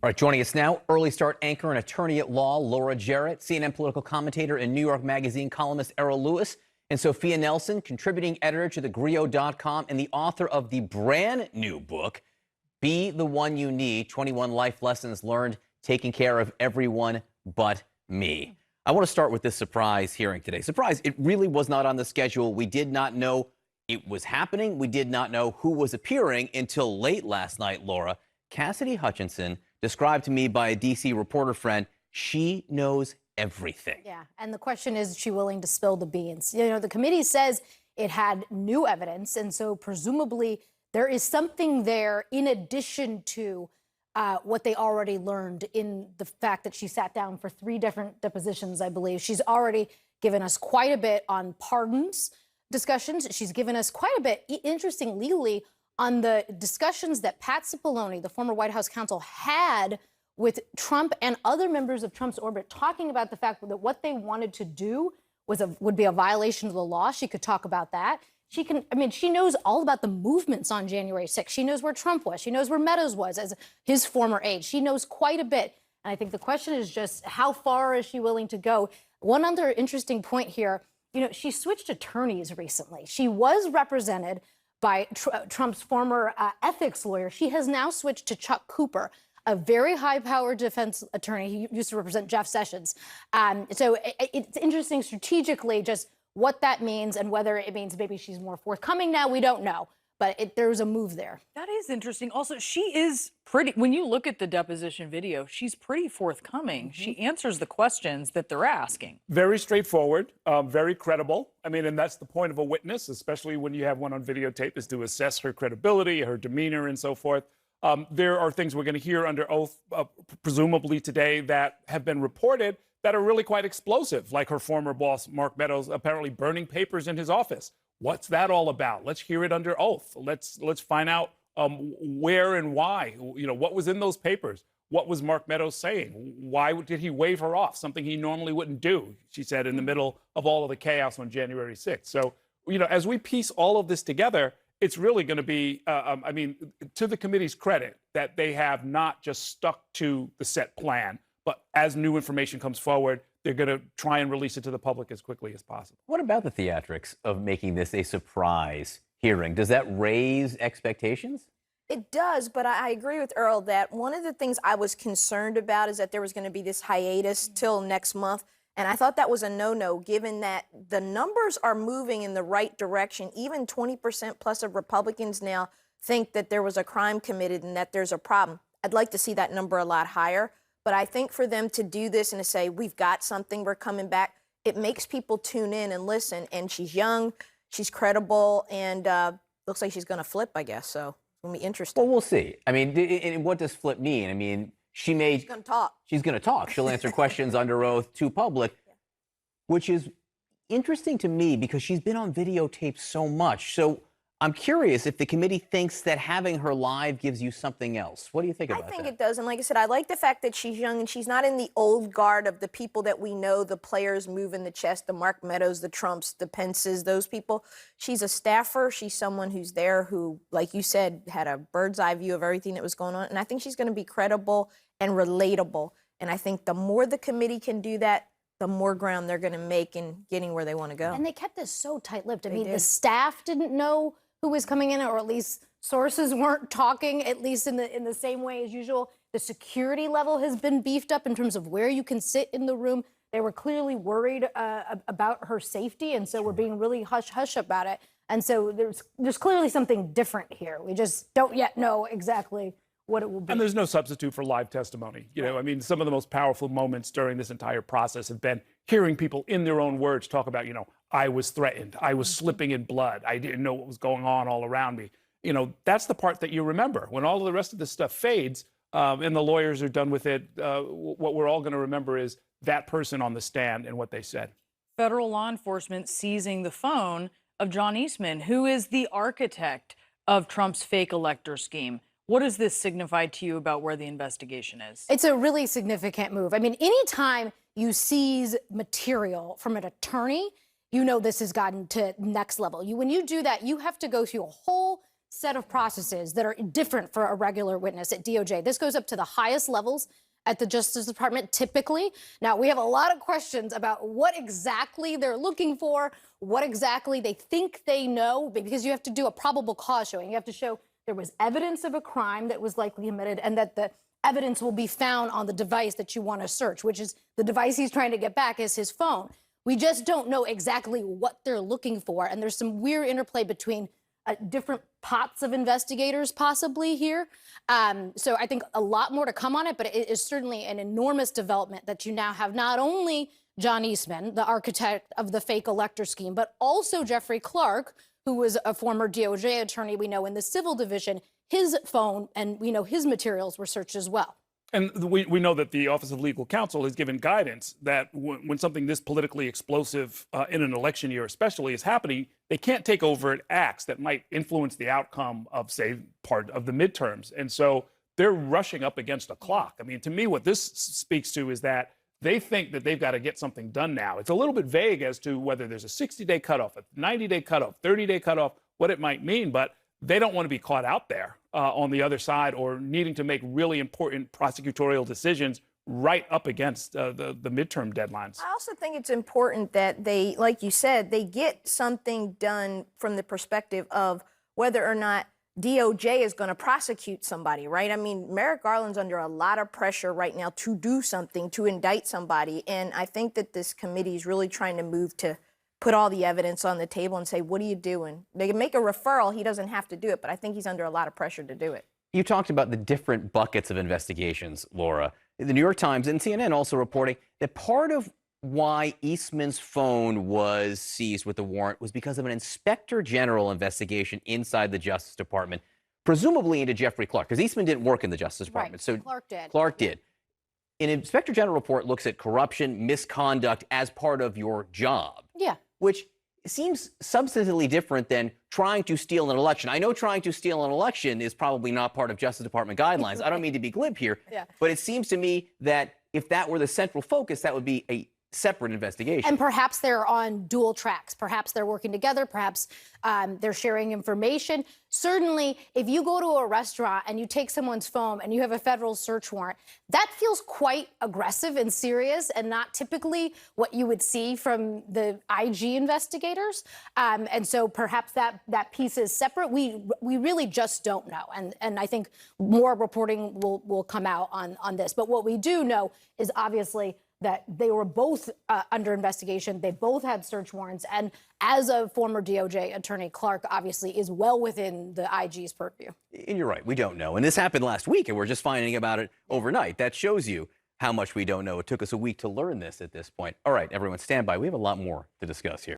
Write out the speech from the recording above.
All right, joining us now, early start anchor and attorney at law, Laura Jarrett, CNN political commentator and New York Magazine columnist Errol Lewis, and Sophia Nelson, contributing editor to thegrio.com and the author of the brand new book, Be the One You Need, 21 Life Lessons Learned Taking Care of Everyone But Me. I want to start with this surprise hearing today. Surprise, it really was not on the schedule. We did not know it was happening. We did not know who was appearing until late last night, Laura. Cassidy Hutchinson, described to me by a D.C. reporter friend, she knows everything. Yeah, and the question is she willing to spill the beans? You know, the committee says it had new evidence, and so presumably there is something there in addition to what they already learned in the fact that she sat down for 3 different depositions, I believe. She's already given us quite a bit on pardons discussions. She's given us quite a bit, interesting legally, on the discussions that Pat Cipollone, the former White House counsel, had with Trump and other members of Trump's orbit, talking about the fact that what they wanted to do would be a violation of the law. She could talk about that. She knows all about the movements on January 6th. She knows where Trump was. She knows where Meadows was as his former aide. She knows quite a bit. And I think the question is just how far is she willing to go? One other interesting point here, you know, she switched attorneys recently. She was represented by Trump's former ethics lawyer. She has now switched to Chuck Cooper, a very high-powered defense attorney. He used to represent Jeff Sessions. So it's interesting strategically just what that means and whether it means maybe she's more forthcoming now. We don't know. But there's a move there. That is interesting. Also, she is pretty, when you look at the deposition video, she's pretty forthcoming. Mm-hmm. She answers the questions that they're asking. Very straightforward, very credible. I mean, and that's the point of a witness, especially when you have one on videotape, is to assess her credibility, her demeanor, and so forth. There are things we're going to hear under oath, presumably today, that have been reported that are really quite explosive, like her former boss, Mark Meadows, apparently burning papers in his office. What's that all about? Let's hear it under oath. Let's find out where and why. You know, what was in those papers? What was Mark Meadows saying? Why did he wave her off? Something he normally wouldn't do, she said, in the middle of all of the chaos on January 6th. So, you know, as we piece all of this together, it's really going to be, I mean, to the committee's credit, that they have not just stuck to the set plan, but as new information comes forward, they're going to try and release it to the public as quickly as possible. What about the theatrics of making this a surprise hearing? Does that raise expectations? It does, but I agree with Earl that one of the things I was concerned about is that there was going to be this hiatus till next month. And I thought that was a no-no, given that the numbers are moving in the right direction. Even 20% plus of Republicans now think that there was a crime committed and that there's a problem. I'd like to see that number a lot higher. But I think for them to do this and to say, we've got something, we're coming back, it makes people tune in and listen. And she's young, she's credible, and looks like she's going to flip, I guess. So it's going to be interesting. Well, we'll see. I mean, and what does flip mean? I mean, she's going to talk. She's going to talk. She'll answer questions under oath to public, which is interesting to me because she's been on videotape so much. So I'm curious if the committee thinks that having her live gives you something else. What do you think about that? I think it does. And like I said, I like the fact that she's young and she's not in the old guard of the people that we know, the players moving the chest, the Mark Meadows, the Trumps, the Pences, those people. She's a staffer. She's someone who's there who, like you said, had a bird's eye view of everything that was going on. And I think she's going to be credible and relatable. And I think the more the committee can do that, the more ground they're going to make in getting where they want to go. And they kept this so tight-lipped. I mean, the staff didn't know who was coming in, or at least sources weren't talking, at least in the same way as usual. The security level has been beefed up in terms of where you can sit in the room. They were clearly worried about her safety, and so we're being really hush-hush about it. And so there's clearly something different here. We just don't yet know exactly what it will be. And there's no substitute for live testimony. You know, I mean, some of the most powerful moments during this entire process have been hearing people in their own words talk about, you know, I was threatened, I was slipping in blood, I didn't know what was going on all around me. You know, that's the part that you remember. When all of the rest of this stuff fades and the lawyers are done with it, what we're all going to remember is that person on the stand and what they said. Federal law enforcement seizing the phone of John Eastman, who is the architect of Trump's fake elector scheme. What does this signify to you about where the investigation is? It's a really significant move. I mean, anytime you seize material from an attorney, you know this has gotten to next level. When you do that, you have to go through a whole set of processes that are different for a regular witness at DOJ. This goes up to the highest levels at the Justice Department typically. Now, we have a lot of questions about what exactly they're looking for, what exactly they think they know, because you have to do a probable cause showing. You have to show there was evidence of a crime that was likely committed and that the evidence will be found on the device that you want to search, which is the device he's trying to get back is his phone. We just don't know exactly what they're looking for. And there's some weird interplay between different pots of investigators possibly here. So I think a lot more to come on it, but it is certainly an enormous development that you now have not only John Eastman, the architect of the fake elector scheme, but also Jeffrey Clark, who was a former DOJ attorney we know in the civil division. His phone and we know his materials were searched as well. And we know that the Office of Legal Counsel has given guidance that when something this politically explosive in an election year especially is happening, they can't take overt acts that might influence the outcome of, say, part of the midterms. And so they're rushing up against a clock. I mean, to me, what this speaks to is that they think that they've got to get something done now. It's a little bit vague as to whether there's a 60-day cutoff, a 90-day cutoff, 30-day cutoff, what it might mean, but they don't want to be caught out there on the other side or needing to make really important prosecutorial decisions right up against the midterm deadlines. I also think it's important that they, like you said, they get something done from the perspective of whether or not DOJ is going to prosecute somebody, right? I mean, Merrick Garland's under a lot of pressure right now to do something, to indict somebody. And I think that this committee is really trying to move to put all the evidence on the table and say, what are you doing? They can make a referral. He doesn't have to do it, but I think he's under a lot of pressure to do it. You talked about the different buckets of investigations, Laura. The New York Times and CNN also reporting that part of why Eastman's phone was seized with the warrant was because of an inspector general investigation inside the Justice Department, presumably into Jeffrey Clark, because Eastman didn't work in the Justice Department. Right. So Clark did. An inspector general report looks at corruption, misconduct as part of your job. Yeah. Which seems substantively different than trying to steal an election. I know trying to steal an election is probably not part of Justice Department guidelines. I don't mean to be glib here, but it seems to me that if that were the central focus, that would be a separate investigation. And perhaps they're on dual tracks. Perhaps they're working together. Perhaps they're sharing information. Certainly, if you go to a restaurant and you take someone's phone and you have a federal search warrant, that feels quite aggressive and serious and not typically what you would see from the IG investigators. And so perhaps that piece is separate. We really just don't know. And I think more reporting will come out on this. But what we do know is obviously that they were both under investigation. They both had search warrants. And as a former DOJ attorney, Clark obviously is well within the IG's purview. And you're right, we don't know. And this happened last week, and we're just finding about it overnight. That shows you how much we don't know. It took us a week to learn this at this point. All right, everyone, stand by. We have a lot more to discuss here.